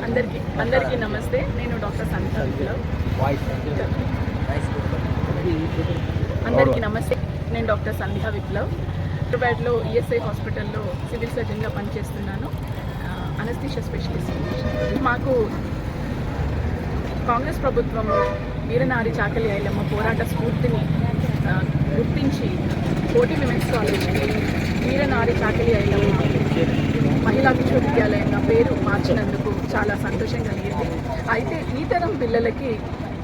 అందరికీ నమస్తే. నేను డాక్టర్ సంధ్యా విప్లవ్. అందరికీ నమస్తే. నేను డాక్టర్ సంధ్యా విప్లవ్. హైదరాబాద్లో ఈఎస్ఐ హాస్పిటల్లో సివిల్ సర్జన్గా పనిచేస్తున్నాను. Anaesthesia specialist. మాకు కాంగ్రెస్ ప్రభుత్వంలో వీరనారి చాకలి ఐలమ్మ పోరాట స్ఫూర్తిని గుర్తించి కోటి విమెన్స్ కాలేజ్కి వీరనారి చాకలి ఐలమ్మ మహిళా విశ్వవిద్యాలయంగా పేరు మార్చినందుకు చాలా సంతోషం కలిగింది. అయితే ఈ తరం పిల్లలకి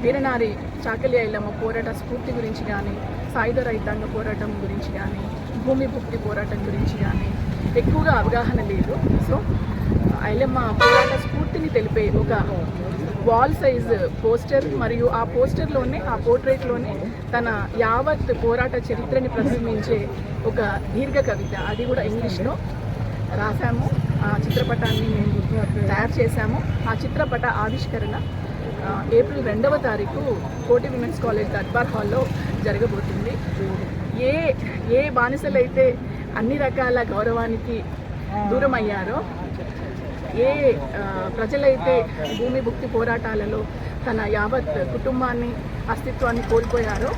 వీరనారి చాకలి ఐలమ్మ పోరాట స్ఫూర్తి గురించి కానీ, సాయుధ రైతాంగ పోరాటం గురించి కానీ, భూమి భుక్తి పోరాటం గురించి కానీ ఎక్కువగా అవగాహన లేదు. సో ఐలమ్మ పోరాట స్ఫూర్తిని తెలిపే ఒక వాల్ సైజ్ పోస్టర్ మరియు ఆ పోస్టర్లోనే, ఆ పోర్ట్రేట్లోనే తన యావత్ పోరాట చరిత్రని ప్రతిబింబించే ఒక దీర్ఘ కవిత, అది కూడా ఇంగ్లీష్లో రాశాము. ఆ చిత్రపటాన్ని మేము తయారు చేశాము. ఆ చిత్రపట ఆవిష్కరణ ఏప్రిల్ 2వ తారీఖు కోటి విమెన్స్ కాలేజ్ దర్బార్ హాల్లో జరగబోతుంది. ఏ బానిసలైతే అన్ని రకాల గౌరవానికి దూరం అయ్యారో, ఏ ప్రజలైతే భూమి భుక్తి పోరాటాలలో తన యావత్ కుటుంబాన్ని, అస్తిత్వాన్ని కోల్పోయారో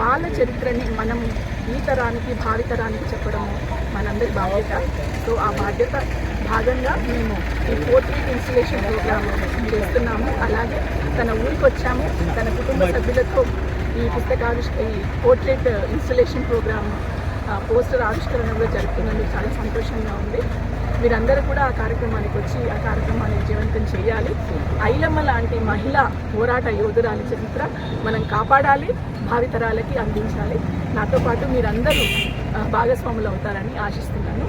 వాళ్ళ చరిత్రని మనం ఈ తరానికి, భావితరానికి చెప్పడం మనందరి బాధ్యత. సో ఆ బాధ్యత భాగంగా మేము ఈ పోర్ట్రేట్ ఇన్స్టలేషన్ ప్రోగ్రామ్ చేస్తున్నాము. అలాగే తన ఊరికి వచ్చాము. తన కుటుంబ సభ్యులతో ఈ పోర్ట్రేట్ ఇన్స్టలేషన్ ప్రోగ్రామ్ పోస్టర్ ఆవిష్కరణ కూడా జరుపుతున్నందుకు చాలా సంతోషంగా ఉంది. మీరందరూ కూడా ఆ కార్యక్రమానికి వచ్చి ఆ కార్యక్రమాన్ని విజయవంతం చేయాలి. ఐలమ్మ లాంటి మహిళా పోరాట యోధురాలి చరిత్ర మనం కాపాడాలి, భావితరాలకి అందించాలి. నాతో పాటు మీరందరూ భాగస్వాములు అవుతారని ఆశిస్తున్నాను.